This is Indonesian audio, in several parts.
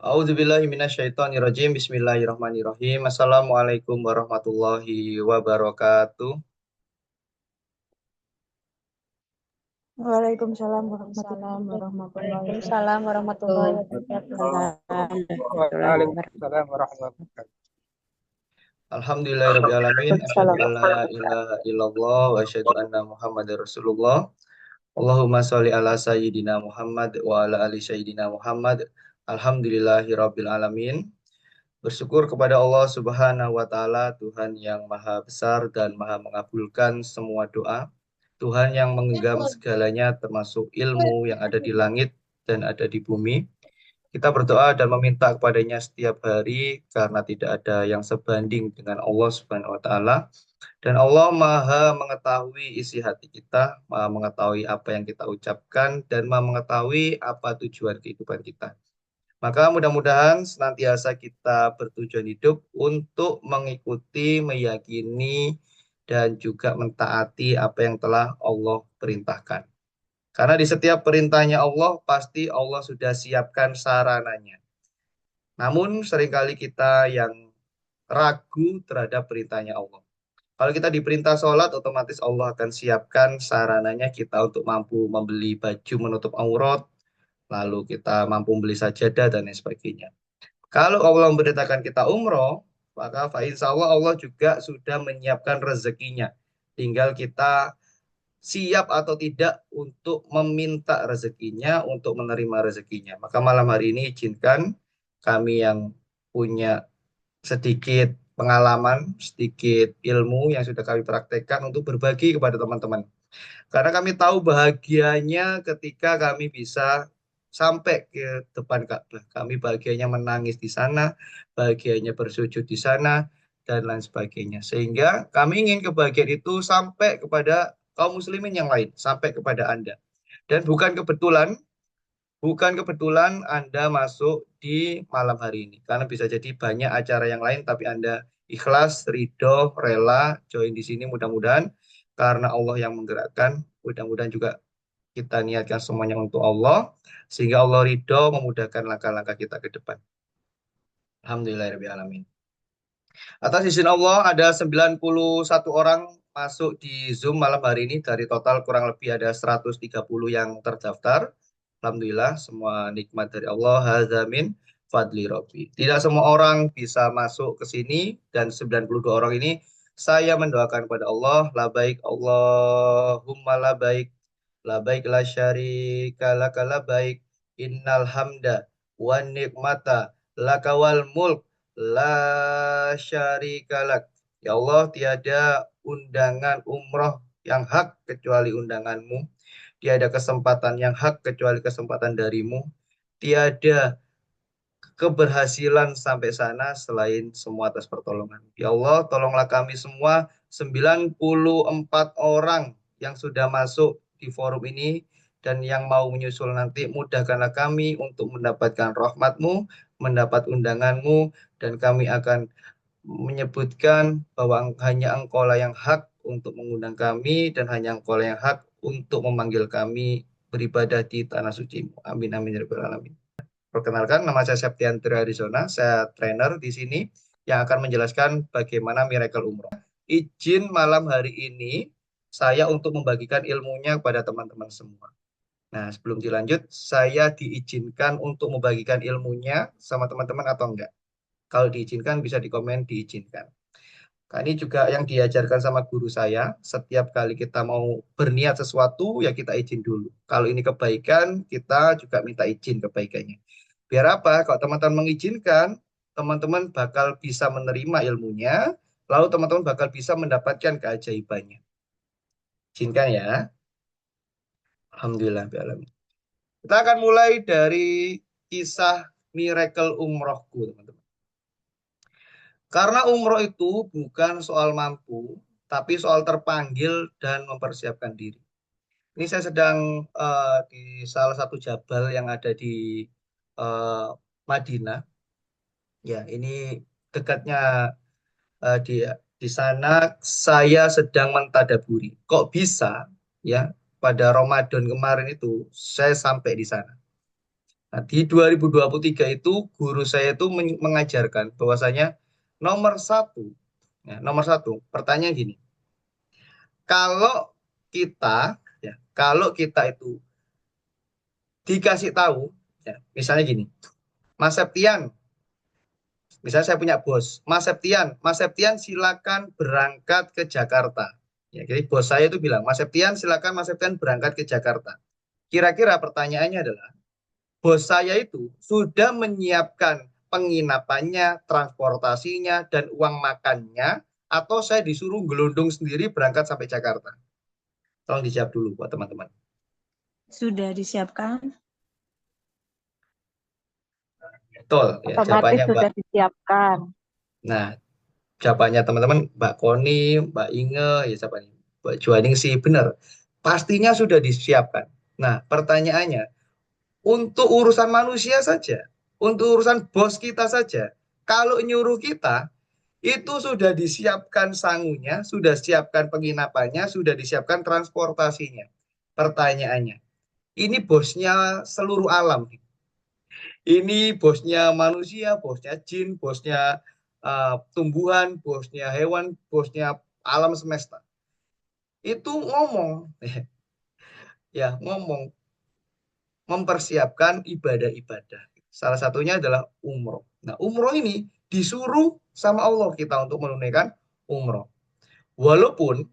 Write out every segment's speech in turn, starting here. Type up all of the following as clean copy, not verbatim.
A'udzubillahi minasyaitonirrajim. Bismillahirrahmanirrahim. Assalamualaikum warahmatullahi wabarakatuh. Waalaikumsalam Waalaikumsalam warahmatullahi warahmatullahi Waalaikumsalam warahmatullahi wabarakatuh. wabarakatuh. Warahmatullahi wabarakatuh. Waalaikumsalam warahmatullahi wabarakatuh. Alhamdulillahirrabbilalamin. Asyhadu Waalaikumsalam. an la ilaha illallah wa asyhadu anna Muhammadar Rasulullah. Allahumma sholli ala sayyidina Muhammad wa ala ali sayyidina Muhammad. Alhamdulillahirabbil alamin. Bersyukur kepada Allah Subhanahu wa taala, Tuhan yang Maha Besar dan Maha mengabulkan semua doa. Tuhan yang menggenggam segalanya termasuk ilmu yang ada di langit dan ada di bumi. Kita berdoa dan meminta kepadanya setiap hari karena tidak ada yang sebanding dengan Allah Subhanahu wa taala. Dan Allah Maha mengetahui isi hati kita, Maha mengetahui apa yang kita ucapkan dan Maha mengetahui apa tujuan kehidupan kita. Maka mudah-mudahan senantiasa kita bertujuan hidup untuk mengikuti, meyakini, dan juga mentaati apa yang telah Allah perintahkan. Karena di setiap perintahnya Allah, pasti Allah sudah siapkan sarananya. Namun seringkali kita yang ragu terhadap perintahnya Allah. Kalau kita diperintah sholat, otomatis Allah akan siapkan sarananya kita untuk mampu membeli baju menutup aurat, lalu kita mampu membeli sajadah dan lain sebagainya. Kalau Allah memberitakan kita umroh, maka insya Allah Allah juga sudah menyiapkan rezekinya. Tinggal kita siap atau tidak untuk meminta rezekinya, untuk menerima rezekinya. Maka malam hari ini izinkan kami yang punya sedikit pengalaman, sedikit ilmu yang sudah kami praktekkan untuk berbagi kepada teman-teman. Karena kami tahu bahagianya ketika kami bisa sampai ke depan Ka'bah. Kami bahagianya menangis di sana, bahagianya bersujud di sana, dan lain sebagainya. Sehingga kami ingin kebahagiaan itu sampai kepada kaum muslimin yang lain, sampai kepada Anda. Dan bukan kebetulan Anda masuk di malam hari ini. Karena bisa jadi banyak acara yang lain, tapi Anda ikhlas, ridho, rela, join di sini mudah-mudahan. Karena Allah yang menggerakkan, mudah-mudahan juga kita niatkan semuanya untuk Allah, sehingga Allah ridho memudahkan langkah-langkah kita ke depan. Alhamdulillahirrahmanirrahim. Atas izin Allah, ada 91 orang masuk di Zoom malam hari ini. Dari total kurang lebih ada 130 yang terdaftar. Alhamdulillah, semua nikmat dari Allah. Hadza min fadli Rabbi. Tidak semua orang bisa masuk ke sini, dan 92 orang ini saya mendoakan kepada Allah, la baik Allahumma la baik, la baik la syarika laka la baik, innal hamda wa nikmata lakawal mulk la syarikalak. Ya Allah, tiada undangan umroh yang hak kecuali undanganmu. Tiada kesempatan yang hak kecuali kesempatan darimu. Tiada keberhasilan sampai sana selain semua atas pertolongan. Ya Allah, tolonglah kami semua 94 orang yang sudah masuk di forum ini dan yang mau menyusul nanti, mudahkanlah kami untuk mendapatkan rahmat-Mu, mendapat undangan-Mu, dan kami akan menyebutkan bahwa hanya Engkau lah yang hak untuk mengundang kami dan hanya Engkau lah yang hak untuk memanggil kami beribadah di tanah suci-Mu. Amin amin ya rabbal alamin. Perkenalkan, nama saya Septiantri Arizona. Saya trainer di sini yang akan menjelaskan bagaimana miracle umroh. Izin malam hari ini saya untuk membagikan ilmunya kepada teman-teman semua. Nah, sebelum dilanjut, saya diizinkan untuk membagikan ilmunya sama teman-teman atau enggak? Kalau diizinkan, bisa di komen diizinkan. Nah, ini juga yang diajarkan sama guru saya. Setiap kali kita mau berniat sesuatu, ya kita izin dulu. Kalau ini kebaikan, kita juga minta izin kebaikannya. Biar apa? Kalau teman-teman mengizinkan, teman-teman bakal bisa menerima ilmunya, lalu teman-teman bakal bisa mendapatkan keajaibannya. Izinkan ya. Alhamdulillah. Kita akan mulai dari kisah miracle umrohku, teman-teman. Karena umroh itu bukan soal mampu, tapi soal terpanggil dan mempersiapkan diri. Ini saya sedang di salah satu jabal yang ada di eh, Madinah. Ya, ini dekatnya di sana saya sedang mentadaburi. Kok bisa ya pada Ramadan kemarin itu saya sampai di sana. Nah, di 2023 itu guru saya itu mengajarkan bahwasanya nomor satu, ya, nomor satu, pertanyaan gini, kalau kalau kita itu dikasih tahu, ya, misalnya gini, Mas Septian, misalnya saya punya bos, Mas Septian silakan berangkat ke Jakarta. Ya, jadi bos saya itu bilang, Mas Septian silakan Mas Septian berangkat ke Jakarta. Kira-kira pertanyaannya adalah, bos saya itu sudah menyiapkan penginapannya, transportasinya, dan uang makannya, atau saya disuruh gelundung sendiri berangkat sampai Jakarta? Tolong dijawab dulu buat teman-teman. Sudah disiapkan? Betul, ya Otomatis jawabannya Mbak. sudah disiapkan. Nah, jawabannya teman-teman, Mbak Koni, Mbak Inge, ya siapa nih? Mbak Juaning sih benar. Pastinya sudah disiapkan. Nah, pertanyaannya, untuk urusan manusia saja, untuk urusan bos kita saja, kalau nyuruh kita, itu sudah disiapkan sangunya, sudah disiapkan penginapannya, sudah disiapkan transportasinya. Pertanyaannya, ini bosnya seluruh alam. Ini bosnya manusia, bosnya jin, bosnya tumbuhan, bosnya hewan, bosnya alam semesta. Itu ngomong, ya ngomong, mempersiapkan ibadah-ibadah. Salah satunya adalah umroh. Nah, umroh ini disuruh sama Allah kita untuk menunaikan umroh. Walaupun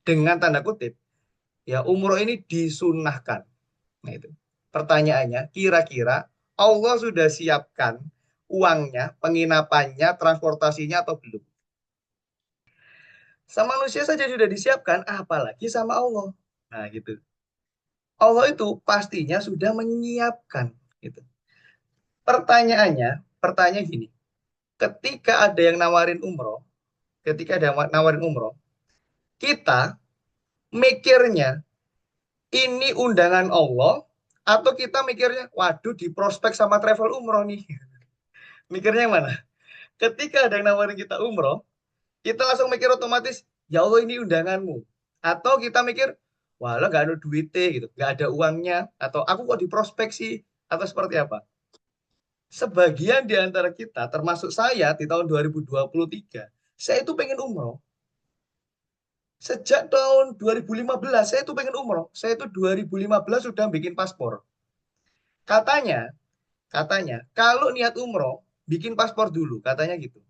dengan tanda kutip, ya umroh ini disunahkan. Nah itu. Pertanyaannya, kira-kira Allah sudah siapkan uangnya, penginapannya, transportasinya atau belum? Sama manusia saja sudah disiapkan, apalagi sama Allah. Nah gitu. Allah itu pastinya sudah menyiapkan. Gitu. Pertanyaannya gini, ketika ada yang nawarin umroh, ketika ada yang nawarin umroh, kita mikirnya ini undangan Allah atau kita mikirnya, waduh di prospek sama travel umroh nih. Mikirnya yang mana? Ketika ada yang nawarin kita umroh, kita langsung mikir otomatis, ya Allah ini undanganmu. Atau kita mikir, walah gak ada duitnya gitu, gak ada uangnya, atau aku kok di prospek sih, atau seperti apa. Sebagian di antara kita, termasuk saya di tahun 2023, saya itu pengen umroh. Sejak tahun 2015, saya itu pengen umroh. Saya itu 2015 sudah bikin paspor. Katanya, katanya, kalau niat umroh, bikin paspor dulu, katanya gitu.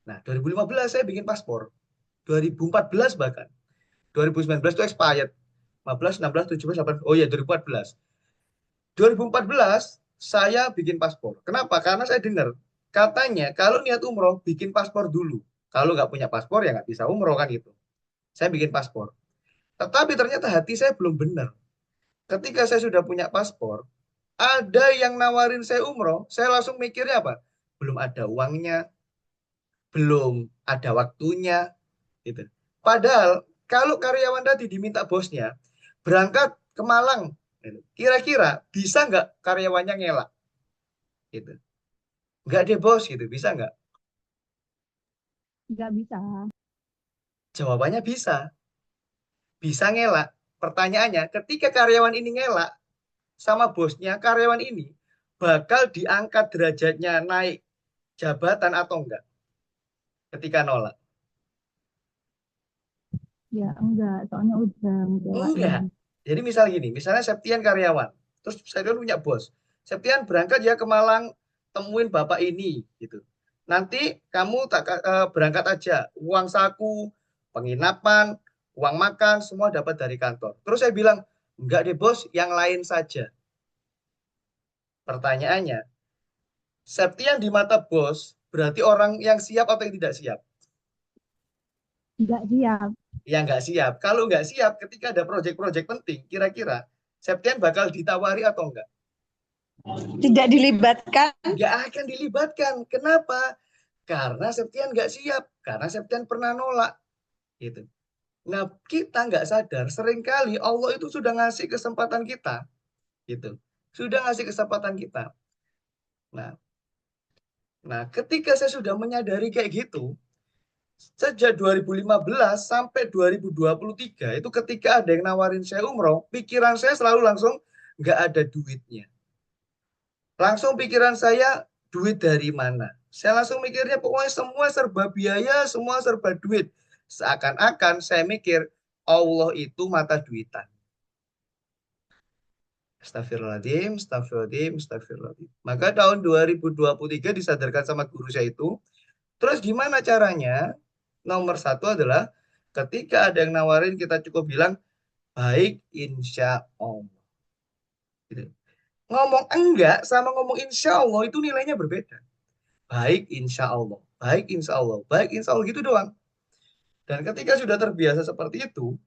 Nah, 2015 saya bikin paspor. 2014 bahkan. 2019 itu expired. 15, 16, 17, 18. Oh iya, 2014. 2014 saya bikin paspor. Kenapa? Karena saya dengar katanya kalau niat umroh bikin paspor dulu. Kalau nggak punya paspor ya nggak bisa umroh kan gitu. Saya bikin paspor. Tetapi ternyata hati saya belum benar. Ketika saya sudah punya paspor, ada yang nawarin saya umroh, saya langsung mikirnya apa? Belum ada uangnya, belum ada waktunya, gitu. Padahal kalau karyawan tadi diminta bosnya berangkat ke Malang, gitu. Kira-kira bisa nggak karyawannya ngelak? Gitu. Nggak deh bos, gitu. Bisa nggak? Nggak bisa. Jawabannya bisa. Bisa ngelak. Pertanyaannya, ketika karyawan ini ngelak sama bosnya, karyawan ini bakal diangkat derajatnya naik jabatan atau enggak ketika nolak? Ya, enggak. Soalnya udah Enggak. ngejawain. Jadi misal gini, misalnya Septian karyawan, terus saya kan punya bos. Septian berangkat ya ke Malang, temuin bapak ini, gitu. Nanti kamu tak berangkat aja, uang saku, penginapan, uang makan, semua dapat dari kantor. Terus saya bilang, enggak deh bos, yang lain saja. Pertanyaannya, Septian di mata bos berarti orang yang siap atau yang tidak siap? Nggak siap. Yang nggak siap. Kalau nggak siap, ketika ada proyek-proyek penting, kira-kira Septian bakal ditawari atau enggak? Tidak dilibatkan. Nggak akan dilibatkan. Kenapa? Karena Septian nggak siap. Karena Septian pernah nolak. Gitu. Nah, kita nggak sadar, seringkali Allah itu sudah ngasih kesempatan kita. Gitu. Sudah ngasih kesempatan kita. Nah, nah, ketika saya sudah menyadari kayak gitu, sejak 2015 sampai 2023, itu ketika ada yang nawarin saya umroh, pikiran saya selalu langsung nggak ada duitnya. Langsung pikiran saya, duit dari mana? Saya langsung mikirnya pokoknya semua serba biaya, semua serba duit. Seakan-akan saya mikir Allah itu mata duitan. Astagfirullahaladzim, astagfirullahaladzim, astagfirullahaladzim. Maka tahun 2023 disadarkan sama guru saya itu. Terus gimana caranya? Nomor satu adalah ketika ada yang nawarin kita cukup bilang baik insya Allah. Gitu. Ngomong enggak sama ngomong insya Allah itu nilainya berbeda. Baik insya Allah, baik insya Allah, baik insya Allah gitu doang. Dan ketika sudah terbiasa seperti itu,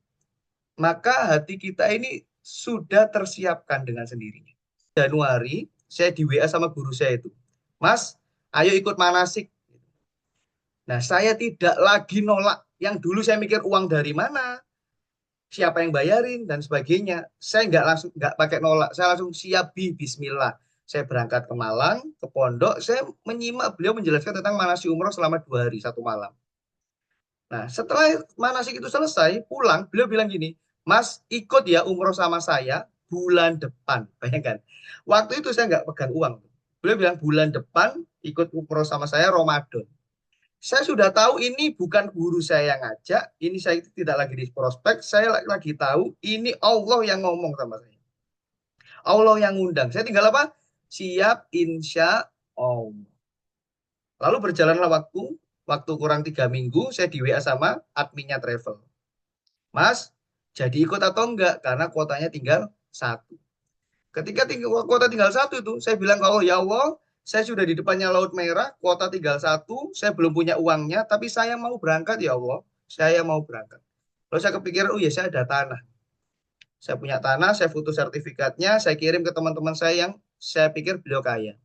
maka hati kita ini sudah tersiapkan dengan sendirinya. Januari, saya di WA sama guru saya itu. Mas, ayo ikut manasik. Nah, saya tidak lagi nolak. Yang dulu saya mikir uang dari mana, siapa yang bayarin, dan sebagainya. Saya nggak pakai nolak. Saya langsung siap Bismillah. Saya berangkat ke Malang, ke pondok. Saya menyimak beliau menjelaskan tentang manasik umroh selama 2 hari, 1 malam. Nah, setelah manasik itu selesai, pulang, beliau bilang gini, Mas, ikut ya umroh sama saya bulan depan. Bayangkan, waktu itu saya nggak pegang uang. Beliau bilang bulan depan ikut umroh sama saya Ramadan. Saya sudah tahu ini bukan guru saya yang ngajak, ini saya tidak lagi di prospek, saya lagi tahu ini Allah yang ngomong sama saya. Allah yang ngundang. Saya tinggal apa? Siap insya Allah. Lalu berjalanlah waktu kurang 3 minggu, saya di WA sama adminnya travel. Mas, jadi ikut atau enggak? Karena kuotanya tinggal satu. Ketika kuota tinggal satu itu, saya bilang kalau ya Allah, saya sudah di depannya Laut Merah, kuota tinggal satu, saya belum punya uangnya, tapi saya mau berangkat ya Allah, saya mau berangkat. Lalu saya kepikiran, oh ya saya ada tanah. Saya punya tanah, saya foto sertifikatnya, saya kirim ke teman-teman saya yang saya pikir beliau kaya.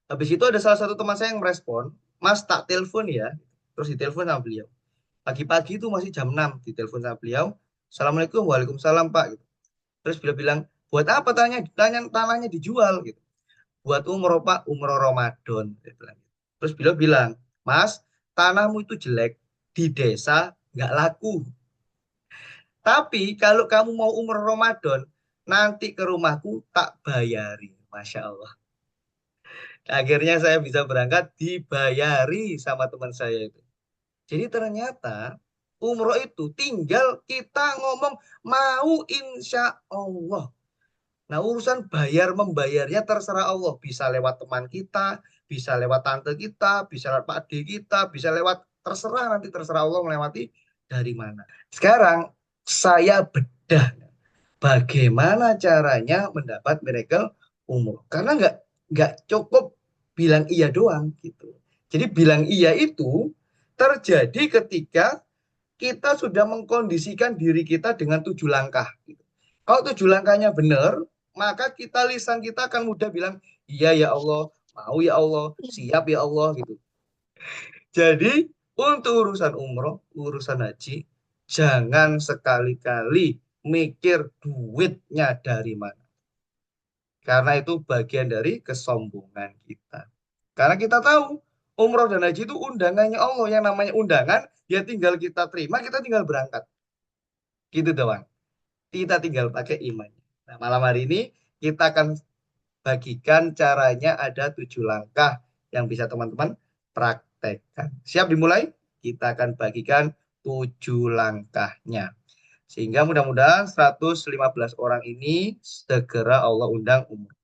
Habis itu ada salah satu teman saya yang merespon, Mas tak telepon ya. Terus ditelepon sama beliau. Pagi-pagi itu masih jam 6 ditelepon sama beliau. Assalamualaikum, waalaikumsalam Pak. Gitu. Terus beliau bilang, buat apa tanahnya dijual gitu. Buat umroh Pak, umroh Ramadan. Dia bilang. Terus beliau bilang, Mas, tanahmu itu jelek, di desa nggak laku. Tapi kalau kamu mau umroh Ramadan, nanti ke rumahku tak bayari. Masya Allah. Akhirnya saya bisa berangkat dibayari sama teman saya itu. Jadi ternyata umroh itu tinggal kita ngomong mau insya Allah. Nah, urusan bayar membayarnya terserah Allah. Bisa lewat teman kita, bisa lewat tante kita, bisa lewat Pak D kita, bisa lewat terserah nanti terserah Allah melewati dari mana. Sekarang saya bedah bagaimana caranya mendapat miracle umroh. Karena nggak cukup bilang iya doang gitu. Jadi bilang iya itu terjadi ketika kita sudah mengkondisikan diri kita dengan 7 langkah. Gitu. Kalau 7 langkahnya benar, maka lisan kita akan mudah bilang, iya ya Allah, mau ya Allah, siap ya Allah gitu. Jadi untuk urusan umroh, urusan haji, jangan sekali-kali mikir duitnya dari mana. Karena itu bagian dari kesombongan kita. Karena kita tahu umroh dan haji itu undangannya Allah. Yang namanya undangan, ya tinggal kita terima, kita tinggal berangkat. Gitu doang. Kita tinggal pakai iman. Nah, malam hari ini kita akan bagikan caranya ada 7 langkah yang bisa teman-teman praktekkan. Siap dimulai? Kita akan bagikan 7 langkahnya. Sehingga mudah-mudahan 115 orang ini segera Allah undang umroh.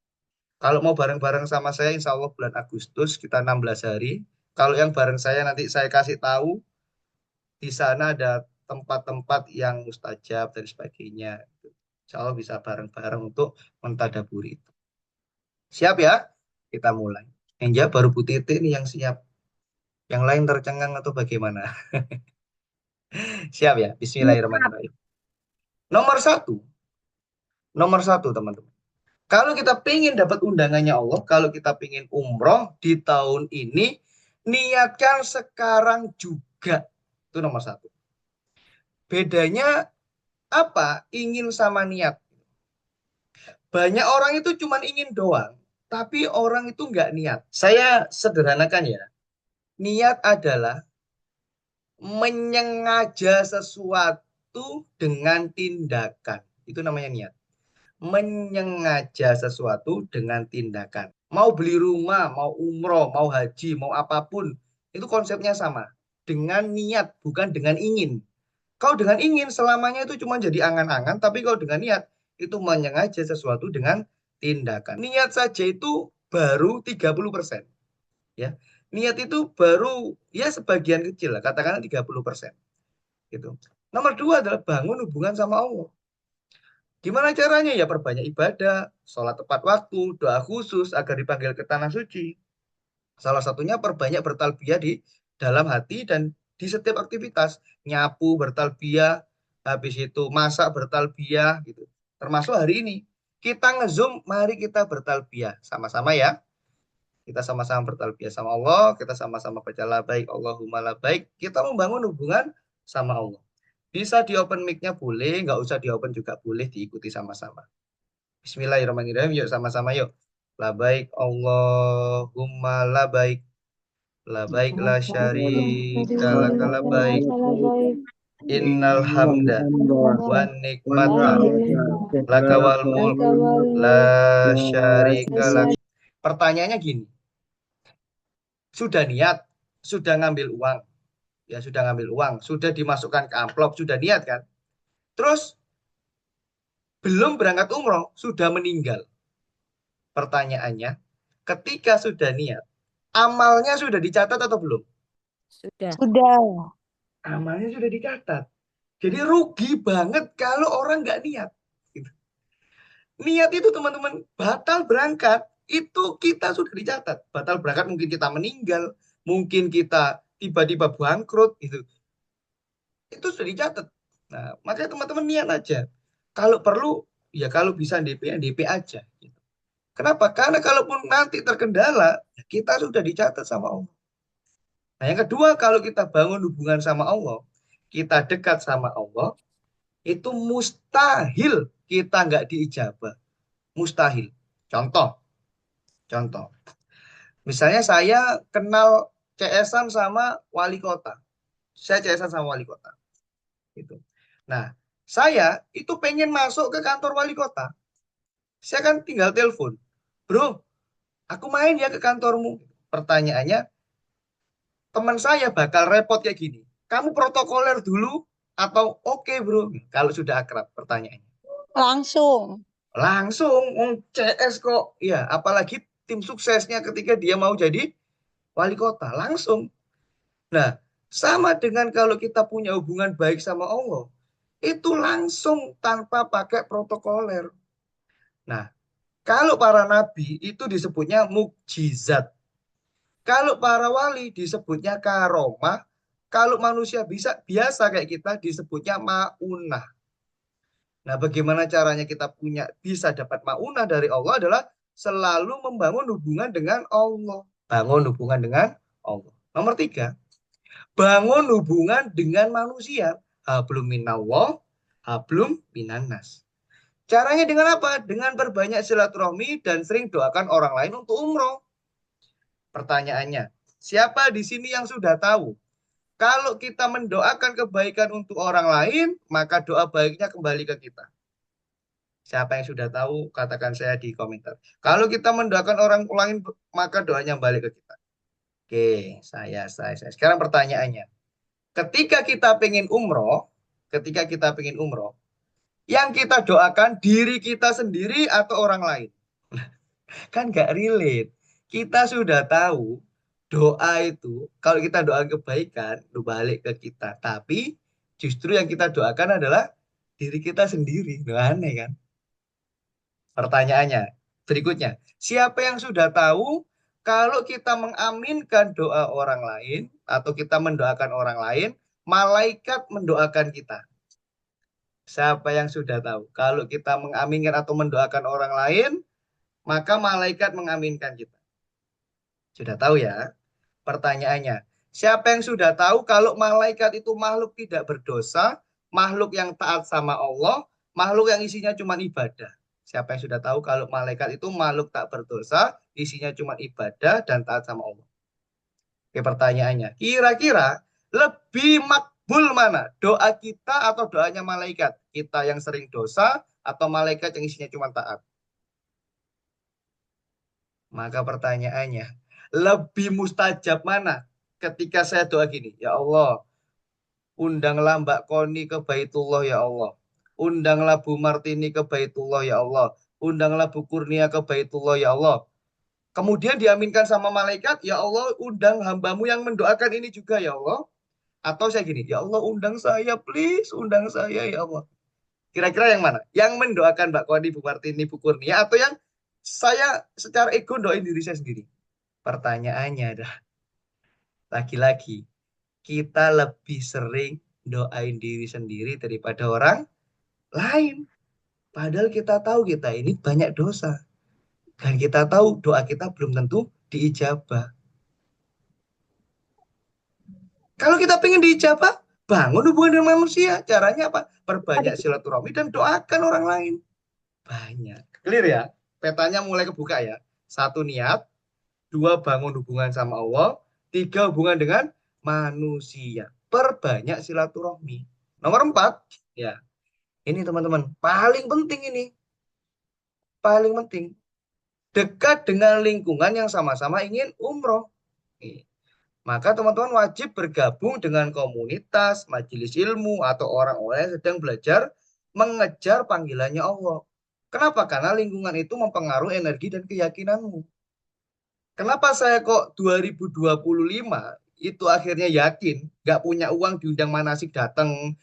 Kalau mau bareng-bareng sama saya, insya Allah bulan Agustus kita 16 hari. Kalau yang bareng saya nanti saya kasih tahu di sana ada tempat-tempat yang mustajab dan sebagainya. Insya Allah bisa bareng-bareng untuk mentadaburi itu. Siap ya? Kita mulai. Yang jawab baru Bu Titi nih yang siap. Yang lain tercengang atau bagaimana? Siap ya? Siap. Bismillahirrahmanirrahim. Nomor satu. Nomor satu teman-teman. Kalau kita pengen dapat undangannya Allah, kalau kita pengen umroh di tahun ini, niatkan sekarang juga. Itu nomor satu. Bedanya apa? Ingin sama niat. Banyak orang itu cuma ingin doang, tapi orang itu nggak niat. Saya sederhanakan ya. Niat adalah menyengaja sesuatu dengan tindakan. Itu namanya niat. menyengaja sesuatu dengan tindakan. Mau beli rumah, mau umroh, mau haji, mau apapun, itu konsepnya sama. Dengan niat, bukan dengan ingin. Kau dengan ingin selamanya itu cuma jadi angan-angan, tapi kau dengan niat itu menyengaja sesuatu dengan tindakan. Niat saja itu baru 30%. Ya. Niat itu baru ya sebagian kecil lah, katakanlah 30%. Gitu. Nomor dua adalah bangun hubungan sama Allah. Gimana caranya? Ya perbanyak ibadah, sholat tepat waktu, doa khusus agar dipanggil ke tanah suci. Salah satunya perbanyak bertalbiyah di dalam hati dan di setiap aktivitas. Nyapu bertalbiyah, habis itu masak bertalbiyah gitu. Termasuk hari ini. Kita ngezoom, mari kita bertalbiyah. Sama-sama ya. Kita sama-sama bertalbiyah sama Allah, kita sama-sama baca labaik, Allahumma labaik. Kita membangun hubungan sama Allah. Bisa di open mic-nya boleh, nggak usah di open juga boleh, diikuti sama-sama. Bismillahirrahmanirrahim, yuk sama-sama yuk. Labaik Allahumma labaik. Labaik la syarika laka labaik. Innal hamda wan nikmata laka wal mulk la syarika lak. Pertanyaannya gini, sudah niat, sudah ngambil uang, ya sudah ngambil uang, sudah dimasukkan ke amplop, sudah niat kan? Terus belum berangkat umroh, sudah meninggal. Pertanyaannya, ketika sudah niat, amalnya sudah dicatat atau belum? Sudah. Sudah. Amalnya sudah dicatat. Jadi rugi banget kalau orang nggak niat. Gitu. Niat itu teman-teman, batal berangkat, itu kita sudah dicatat. Batal berangkat mungkin kita meninggal, mungkin kita tiba-tiba bangkrut, itu sudah dicatat. Nah, makanya teman-teman niat aja. Kalau perlu, ya kalau bisa DP, DP aja. Gitu. Kenapa? Karena kalaupun nanti terkendala, ya kita sudah dicatat sama Allah. Nah, yang kedua, kalau kita bangun hubungan sama Allah, kita dekat sama Allah, itu mustahil kita nggak diijabah. Mustahil. Contoh, contoh. Misalnya saya kenal CS-an sama wali kota. Saya CS-an sama wali kota. Gitu. Nah, saya itu pengen masuk ke kantor wali kota. Saya kan tinggal telepon. Bro, aku main ya ke kantormu. Pertanyaannya, teman saya bakal repot kayak gini. Kamu protokoler dulu atau oke bro? Kalau sudah akrab pertanyaannya. Langsung. Langsung, CS kok. Ya, apalagi tim suksesnya ketika dia mau jadi wali kota. Langsung. Nah, sama dengan kalau kita punya hubungan baik sama Allah. Itu langsung tanpa pakai protokoler. Nah, kalau para nabi itu disebutnya mukjizat. Kalau para wali disebutnya karomah. Kalau manusia bisa biasa kayak kita disebutnya maunah. Nah, bagaimana caranya kita bisa dapat maunah dari Allah adalah selalu membangun hubungan dengan Allah. Bangun hubungan dengan Allah. Nomor tiga, bangun hubungan dengan manusia. Hablum minallah, hablum minannas. Caranya dengan apa? Dengan berbanyak silaturahmi dan sering doakan orang lain untuk umroh. Pertanyaannya, siapa di sini yang sudah tahu? Kalau kita mendoakan kebaikan untuk orang lain, maka doa baiknya kembali ke kita. Siapa yang sudah tahu, katakan saya di komentar. Kalau kita mendoakan orang lain, maka doanya balik ke kita. Oke, saya. Sekarang pertanyaannya, ketika kita pengen umroh, yang kita doakan diri kita sendiri atau orang lain? Kan nggak relate. Kita sudah tahu doa itu, kalau kita doa kebaikan, itu balik ke kita. Tapi justru yang kita doakan adalah diri kita sendiri. Nah, aneh kan? Pertanyaannya berikutnya, siapa yang sudah tahu kalau kita mengaminkan doa orang lain atau kita mendoakan orang lain, malaikat mendoakan kita? Siapa yang sudah tahu? Kalau kita mengaminkan atau mendoakan orang lain, maka malaikat mengaminkan kita. Sudah tahu ya? Pertanyaannya, siapa yang sudah tahu kalau malaikat itu makhluk tidak berdosa, makhluk yang taat sama Allah, makhluk yang isinya cuma ibadah? Siapa yang sudah tahu kalau malaikat itu makhluk tak berdosa, isinya cuma ibadah dan taat sama Allah? Oke, pertanyaannya, kira-kira lebih makbul mana? Doa kita atau doanya malaikat? Kita yang sering dosa atau malaikat yang isinya cuma taat? Maka pertanyaannya, lebih mustajab mana ketika saya doa gini, ya Allah, undanglah Mbak Koni ke Baitullah ya Allah. Undanglah Bu Martini ke Baitullah ya Allah. Undanglah Bu Kurnia ke Baitullah ya Allah. Kemudian diaminkan sama malaikat, ya Allah undang hambamu yang mendoakan ini juga ya Allah. Atau saya gini, ya Allah undang saya please, undang saya ya Allah. Kira-kira yang mana? Yang mendoakan Mbak Koni, Bu Martini, Bu Kurnia, atau yang saya secara ego doain diri saya sendiri? Pertanyaannya adalah, lagi-lagi, kita lebih sering doain diri sendiri daripada orang lain. Padahal kita tahu kita ini banyak dosa. Dan kita tahu doa kita belum tentu diijabah. Kalau kita pengen diijabah, bangun hubungan dengan manusia. Caranya apa? Perbanyak silaturahmi dan doakan orang lain. Banyak. Clear ya? Petanya mulai kebuka ya. Satu, niat. Dua, bangun hubungan sama Allah. Tiga, hubungan dengan manusia. Perbanyak silaturahmi. Nomor empat, ya. Ini teman-teman, paling penting ini. Paling penting. Dekat dengan lingkungan yang sama-sama ingin umroh. Maka teman-teman wajib bergabung dengan komunitas, majelis ilmu, atau orang-orang yang sedang belajar mengejar panggilannya Allah. Kenapa? Karena lingkungan itu mempengaruhi energi dan keyakinanmu. Kenapa saya kok 2025 itu akhirnya yakin, nggak punya uang diundang manasik datang,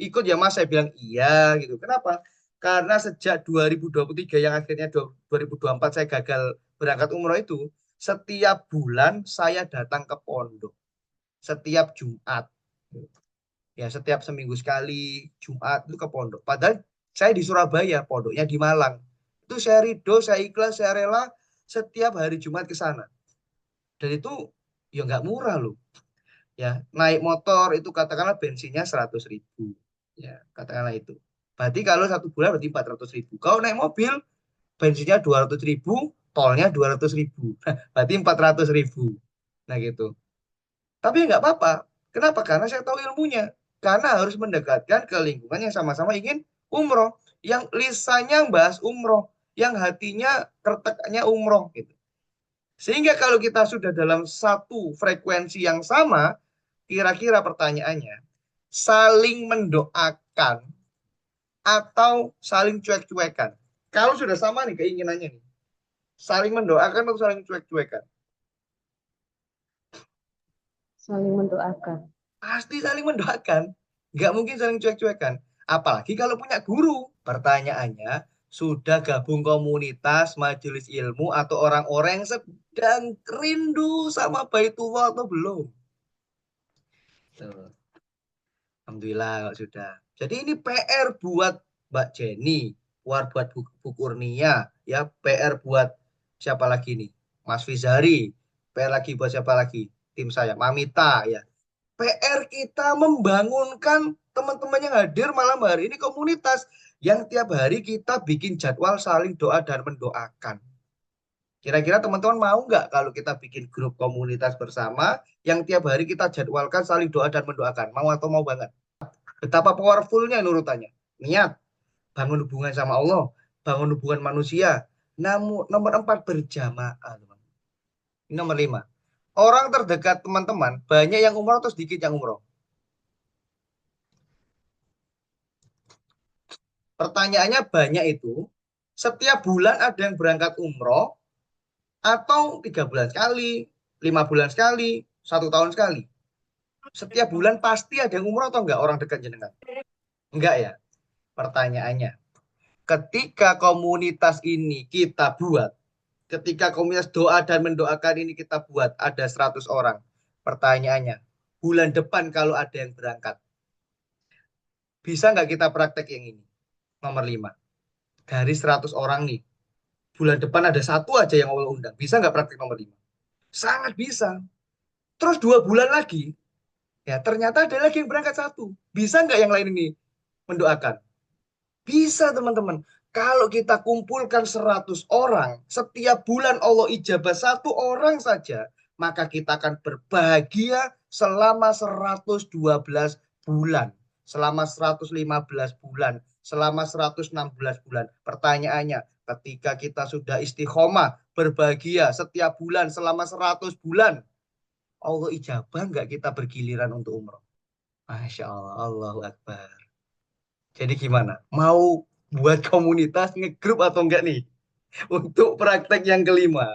ikut ya Mas, saya bilang iya gitu. Kenapa? Karena sejak 2023 yang akhirnya 2024 saya gagal berangkat umroh itu, setiap bulan saya datang ke pondok, setiap Jumat. Ya, setiap seminggu sekali Jumat itu ke pondok. Padahal saya di Surabaya, pondoknya di Malang. Itu saya ridho, saya ikhlas, saya rela setiap hari Jumat ke sana. Dan itu ya nggak murah loh. Ya, naik motor itu katakanlah bensinnya 100.000. Ya, katakanlah itu. Berarti kalau satu bulan berarti 400.000. Kalau naik mobil, bensinnya 200.000, tolnya 200.000. Berarti 400.000. Nah gitu. Tapi nggak apa-apa. Kenapa? Karena saya tahu ilmunya. Karena harus mendekatkan ke lingkungan yang sama-sama ingin umroh. Yang lisannya bahas umroh. Yang hatinya kerteknya umroh. Gitu. Sehingga kalau kita sudah dalam satu frekuensi yang sama, kira-kira pertanyaannya, saling mendoakan atau saling cuek-cuekan? Kalau sudah sama nih keinginannya nih, saling mendoakan atau saling cuek-cuekan? Saling mendoakan. Pasti saling mendoakan. Nggak mungkin saling cuek-cuekan. Apalagi kalau punya guru. Pertanyaannya, sudah gabung komunitas, majelis ilmu, atau orang-orang yang sedang rindu sama Baitullah atau belum? Tuh. Alhamdulillah kalau sudah. Jadi ini PR buat Mbak Jenny, buat Bu Kurnia, ya PR buat siapa lagi nih? Mas Fizari, PR lagi buat siapa lagi? Tim saya, Mamita, ya. PR kita membangunkan teman-teman yang hadir malam hari ini komunitas yang tiap hari kita bikin jadwal saling doa dan mendoakan. Kira-kira teman-teman mau nggak kalau kita bikin grup komunitas bersama yang tiap hari kita jadwalkan saling doa dan mendoakan? Mau atau mau banget? Betapa powerfulnya nurutannya. Niat, bangun hubungan sama Allah, bangun hubungan manusia. Namun nomor 4 berjamaah, teman. Ini nomor 5. Orang terdekat teman-teman banyak yang umroh atau sedikit yang umroh? Pertanyaannya banyak itu. Setiap bulan ada yang berangkat umroh atau 3 bulan sekali, 5 bulan sekali, 1 tahun sekali. Setiap bulan pasti ada yang umroh atau enggak orang dekat jenengan? Enggak ya. Pertanyaannya, ketika komunitas ini kita buat, ketika komunitas doa dan mendoakan ini kita buat, ada 100 orang. Pertanyaannya, bulan depan kalau ada yang berangkat, bisa nggak kita praktek yang ini? Nomor 5. Dari 100 orang nih, bulan depan ada satu aja yang Allah undang. Bisa nggak praktek nomor 5? Sangat bisa. Terus 2 bulan lagi, ya ternyata ada lagi yang berangkat satu. Bisa nggak yang lain ini mendoakan? Bisa teman-teman. Kalau kita kumpulkan 100 orang, setiap bulan Allah ijabah satu orang saja, maka kita akan berbahagia selama 112 bulan. Selama 115 bulan. selama 116 bulan. Pertanyaannya, ketika kita sudah istiqomah, berbahagia setiap bulan selama 100 bulan, Allah ijabah nggak kita bergiliran untuk umroh? Masya Allah, Allahu Akbar. Jadi gimana? Mau buat komunitas ngegrup atau enggak nih? Untuk praktek yang kelima.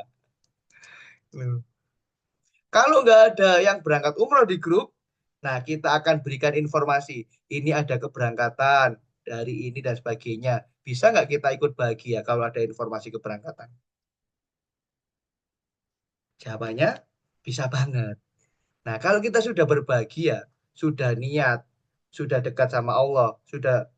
Kalau nggak ada yang berangkat umroh di grup, nah kita akan berikan informasi. Ini ada keberangkatan dari ini dan sebagainya. Bisa nggak kita ikut bahagia kalau ada informasi keberangkatan? Jawabannya bisa banget. Nah, kalau kita sudah berbahagia, sudah niat, sudah dekat sama Allah, sudah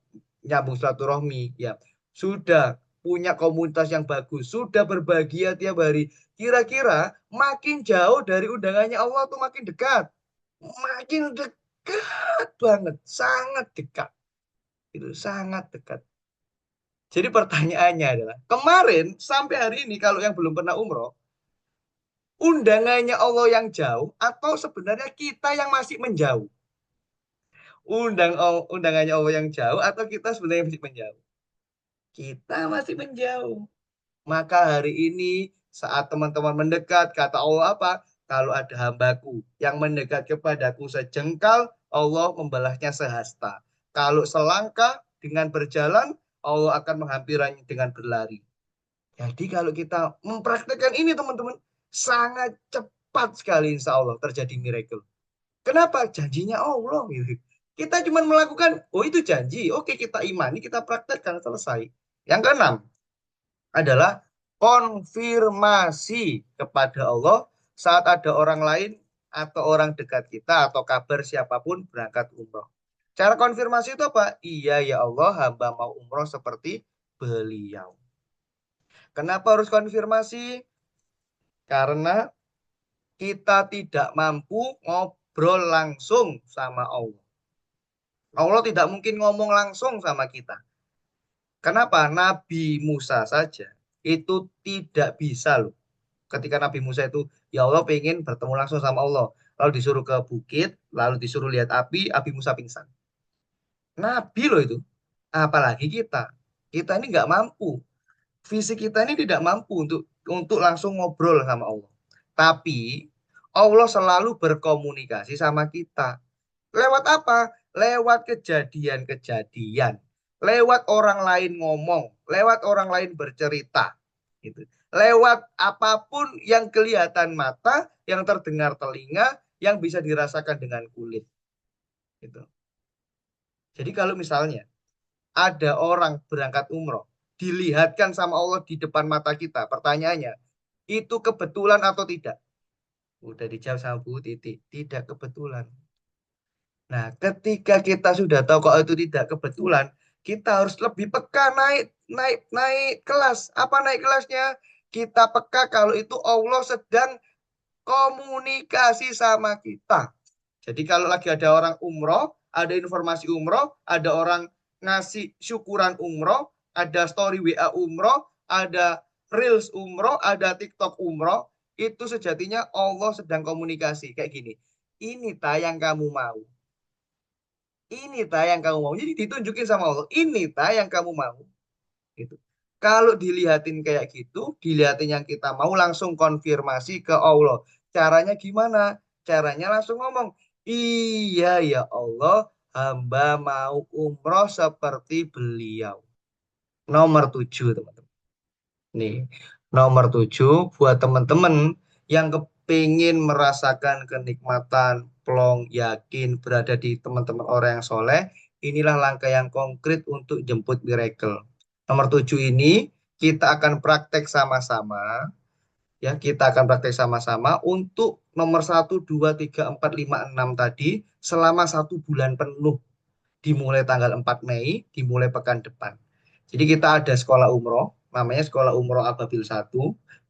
nyambung silaturahmi, ya, sudah punya komunitas yang bagus, sudah berbahagia tiap hari, kira-kira makin jauh dari undangannya Allah tuh makin dekat, makin dekat banget, sangat dekat, itu sangat dekat. Jadi pertanyaannya adalah, kemarin sampai hari ini kalau yang belum pernah umroh, undangannya Allah yang jauh atau sebenarnya kita yang masih menjauh? Undangannya Allah yang jauh atau kita sebenarnya masih menjauh? Kita masih menjauh. Maka hari ini saat teman-teman mendekat, kata Allah apa? Kalau ada hambaku yang mendekat kepadaku sejengkal, Allah membalasnya sehasta. Kalau selangkah dengan berjalan, Allah akan menghampirinya dengan berlari. Jadi kalau kita mempraktekkan ini teman-teman, sangat cepat sekali insya Allah terjadi miracle. Kenapa? Janjinya Allah gitu. Kita cuma melakukan, oh itu janji, oke kita imani, kita praktekkan, selesai. Yang keenam adalah konfirmasi kepada Allah saat ada orang lain atau orang dekat kita atau kabar siapapun berangkat umroh. Cara konfirmasi itu apa? Iya ya Allah, hamba mau umroh seperti beliau. Kenapa harus konfirmasi? Karena kita tidak mampu ngobrol langsung sama Allah. Allah tidak mungkin ngomong langsung sama kita. Kenapa? Nabi Musa saja itu tidak bisa loh. Ketika Nabi Musa itu, ya Allah pengen bertemu langsung sama Allah. Lalu disuruh ke bukit, lalu disuruh lihat api, Nabi Musa pingsan. Nabi loh itu. Apalagi kita. Kita ini nggak mampu. Fisik kita ini tidak mampu untuk langsung ngobrol sama Allah. Tapi Allah selalu berkomunikasi sama kita. Lewat apa? Lewat kejadian-kejadian. Lewat orang lain ngomong, lewat orang lain bercerita. Gitu. Lewat apapun yang kelihatan mata, yang terdengar telinga, yang bisa dirasakan dengan kulit. Gitu. Jadi kalau misalnya ada orang berangkat umroh, dilihatkan sama Allah di depan mata kita, pertanyaannya, itu kebetulan atau tidak? Udah dijawab sama Bu Titi, tidak kebetulan. Nah, ketika kita sudah tahu kalau itu tidak kebetulan, kita harus lebih peka naik naik naik kelas. Apa naik kelasnya? Kita peka kalau itu Allah sedang komunikasi sama kita. Jadi kalau lagi ada orang umroh, ada informasi umroh, ada orang ngasih syukuran umroh, ada story WA umroh, ada Reels umroh, ada TikTok umroh, itu sejatinya Allah sedang komunikasi kayak gini. Ini tayang kamu mau. Ini tayang kamu mau. Jadi ditunjukin sama Allah. Ini tayang kamu mau. Gitu. Kalau dilihatin kayak gitu, dilihatin yang kita mau langsung konfirmasi ke Allah. Caranya gimana? Caranya langsung ngomong, iya ya Allah, hamba mau umroh seperti beliau. Nomor 7, teman-teman. Nih, nomor 7 buat teman-teman yang kepingin merasakan kenikmatan plong yakin berada di teman-teman orang yang soleh, inilah langkah yang konkret untuk jemput miracle. Nomor 7 ini kita akan praktek sama-sama, ya kita akan praktek sama-sama untuk nomor 1, 2, 3, 4, 5, 6 tadi selama 1 bulan penuh dimulai tanggal 4 Mei, dimulai pekan depan. Jadi kita ada sekolah umroh, namanya sekolah umroh Ababil 1.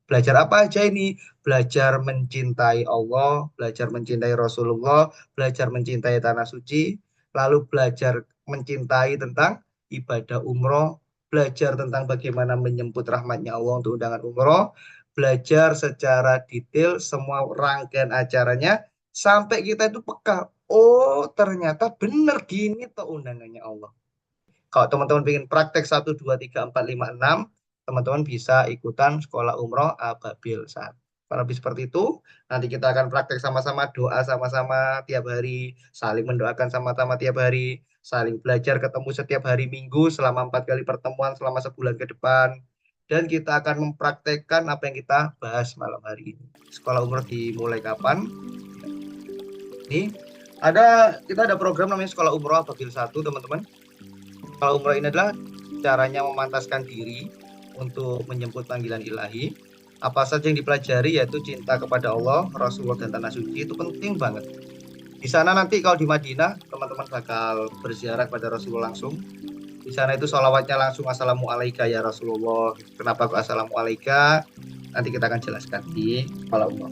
Belajar apa aja ini? Belajar mencintai Allah, belajar mencintai Rasulullah, belajar mencintai tanah suci, lalu belajar mencintai tentang ibadah umroh, belajar tentang bagaimana menyambut rahmatnya Allah untuk undangan umroh, belajar secara detail semua rangkaian acaranya, sampai kita itu peka. Oh, ternyata benar gini tuh undangannya Allah. Kalau teman-teman ingin praktek 1, 2, 3, 4, 5, 6, teman-teman bisa ikutan sekolah umroh Ababil saat. Kurang lebih seperti itu. Nanti kita akan praktek sama-sama, doa sama-sama tiap hari, saling mendoakan sama-sama tiap hari, saling belajar ketemu setiap hari Minggu selama 4 kali pertemuan selama sebulan ke depan. Dan kita akan mempraktekkan apa yang kita bahas malam hari ini. Sekolah umroh dimulai kapan? Ini kita ada program namanya Sekolah Umroh Ababil 1, teman-teman. Sekolah umroh ini adalah caranya memantaskan diri untuk menjemput panggilan ilahi. Apa saja yang dipelajari yaitu cinta kepada Allah, Rasulullah, dan tanah suci itu penting banget. Di sana nanti kalau di Madinah, teman-teman bakal berziarah kepada Rasulullah langsung. Di sana itu sholawatnya langsung Assalamualaikum ya Rasulullah. Kenapa kok Assalamualaikum? Nanti kita akan jelaskan di Sekolah Umroh.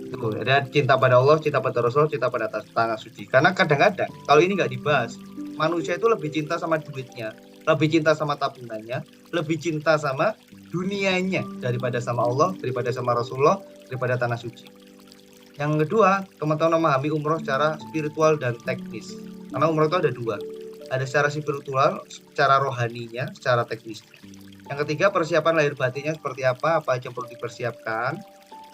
Itu ada cinta pada Allah, cinta pada Rasulullah, cinta pada tanah suci. Karena kadang-kadang kalau ini nggak dibahas, manusia itu lebih cinta sama duitnya, lebih cinta sama tabungannya, lebih cinta sama dunianya daripada sama Allah, daripada sama Rasulullah, daripada tanah suci. Yang kedua, teman-teman memahami umroh secara spiritual dan teknis. Karena umroh itu ada dua. Ada secara spiritual, secara rohaninya, secara teknisnya. Yang ketiga, persiapan lahir batinnya seperti apa aja yang perlu dipersiapkan.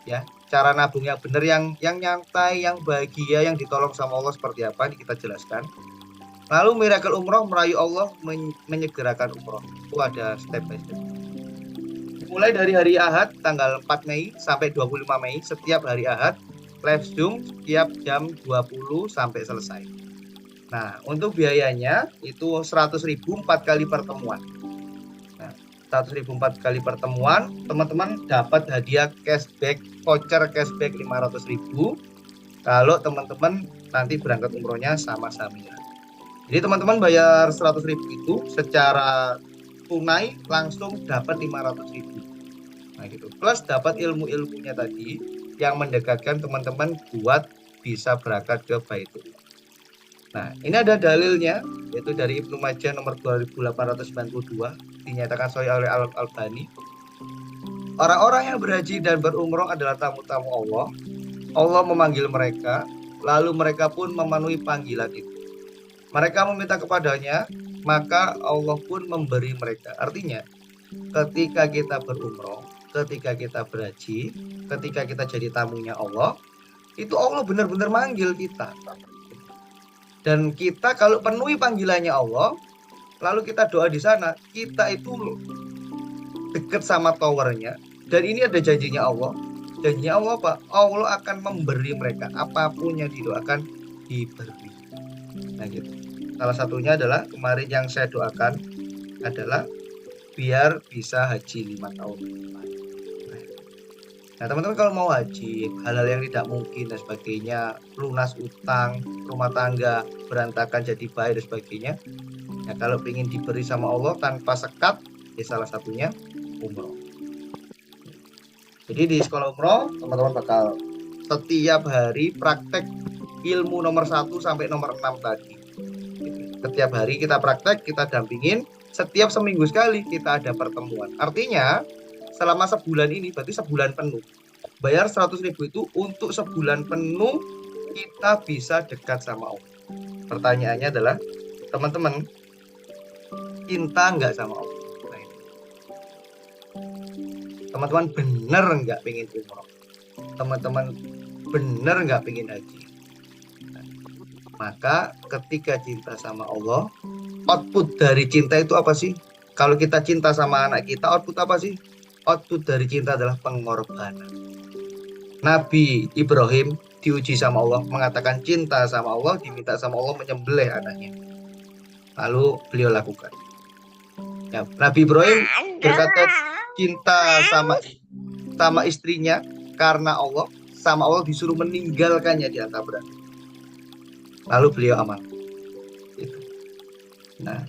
Ya, cara nabung yang benar, yang nyantai, yang bahagia, yang ditolong sama Allah seperti apa, ini kita jelaskan. Lalu miracle umroh, merayu Allah, menyegerakan umroh. Itu ada step by step. Mulai dari hari Ahad tanggal 4 Mei sampai 25 Mei, setiap hari Ahad live Zoom setiap jam 20 sampai selesai. Nah, untuk biayanya itu 100.000 4 kali pertemuan. Nah, 100.000 4 kali pertemuan, teman-teman dapat hadiah cashback, voucher cashback 500.000 kalau teman-teman nanti berangkat umrohnya sama Samira. Jadi teman-teman bayar 100.000 itu secara tunai langsung dapat 500.000. Nah gitu. Plus dapat ilmu-ilmunya tadi yang mendekatkan teman-teman buat bisa berangkat ke Baitullah. Nah, ini ada dalilnya, yaitu dari Ibnu Majah nomor 2892, dinyatakan sahih oleh Al-Albani. Orang-orang yang berhaji dan berumroh adalah tamu-tamu Allah. Allah memanggil mereka, lalu mereka pun memenuhi panggilan itu. Mereka meminta kepadanya, maka Allah pun memberi mereka. Artinya, ketika kita berumroh, ketika kita berhaji, ketika kita jadi tamunya Allah, itu Allah benar-benar manggil kita. Dan kita kalau penuhi panggilannya Allah, lalu kita doa di sana, kita itu dekat sama towernya. Dan ini ada janjinya Allah. Janjinya Allah apa? Allah akan memberi mereka apapun yang didoakan, diberi. Nah gitu. Salah satunya adalah kemarin yang saya doakan adalah biar bisa haji 5 tahun. Nah teman-teman kalau mau haji, hal-hal yang tidak mungkin dan sebagainya, lunas utang, rumah tangga berantakan jadi baik dan sebagainya, ya kalau ingin diberi sama Allah tanpa sekat, ya salah satunya umroh. Jadi di sekolah umroh teman-teman bakal setiap hari praktek ilmu nomor 1 sampai nomor 6 tadi. Setiap hari kita praktek, kita dampingin, setiap seminggu sekali kita ada pertemuan. Artinya selama sebulan ini berarti sebulan penuh. Bayar 100.000 itu untuk sebulan penuh kita bisa dekat sama Allah. Pertanyaannya adalah, teman-teman cinta nggak sama Allah? Nah, teman-teman bener nggak pengen umroh? Teman-teman bener nggak pengen haji? Nah, maka ketika cinta sama Allah, output dari cinta itu apa sih? Kalau kita cinta sama anak kita, output apa sih? Output dari cinta adalah pengorbanan. Nabi Ibrahim diuji sama Allah, mengatakan cinta sama Allah, diminta sama Allah menyembelih anaknya. Lalu beliau lakukan. Ya, Nabi Ibrahim berkata cinta sama istrinya karena Allah, sama Allah disuruh meninggalkannya di antara berantem. Lalu beliau aman. Gitu. Nah,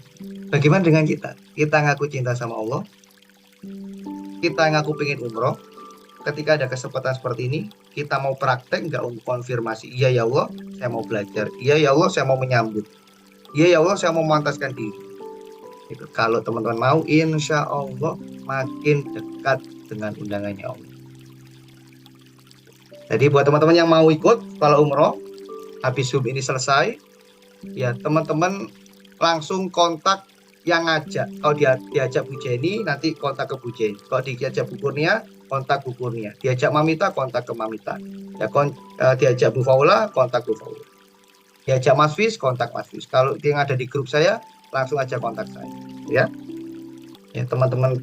bagaimana dengan kita? Kita ngaku cinta sama Allah, kita ngaku pengen umroh. Ketika ada kesempatan seperti ini, kita mau praktek nggak untuk konfirmasi? Iya ya Allah, saya mau belajar. Iya ya Allah, saya mau menyambut. Iya ya Allah, saya mau memantaskan diri. Gitu. Kalau teman-teman mau, insya Allah makin dekat dengan undangannya Allah. Jadi buat teman-teman yang mau ikut, kalau umroh, habis Zoom ini selesai, ya teman-teman langsung kontak yang ngajak. Kalau diajak Bu Jenny, nanti kontak ke Bu Jenny. Kalau diajak Bu Kurnia, kontak Bu Kurnia. Diajak Mamita, kontak ke Mamita. Ya, diajak Bu Faula, kontak Bu Faula. Diajak Mas Fis, kontak Mas Fis. Kalau yang ada di grup saya, langsung aja kontak saya. Ya, ya teman-teman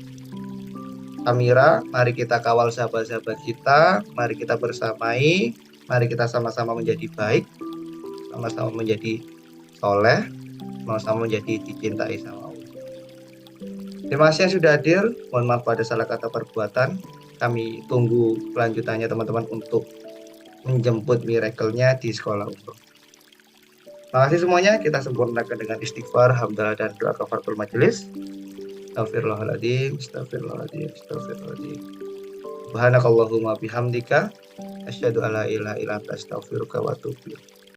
Amira, mari kita kawal sahabat-sahabat kita, mari kita bersamai, mari kita sama-sama menjadi baik, sama-sama menjadi soleh, sama-sama menjadi dicintai sama Allah. Terima kasih yang sudah hadir, mohon maaf pada salah kata perbuatan. Kami tunggu kelanjutannya teman-teman untuk menjemput miracle-nya di sekolah umroh. Terima kasih semuanya, kita sempurnakan dengan istighfar, hamdalah dan doa kafaratul majelis. Astagfirullahaladzim, astagfirullahaladzim, astagfirullahaladzim. Subhanakallahumma bihamdika, asyhadu alla ilaha illa anta, astaghfiruka wa atubu ilaik.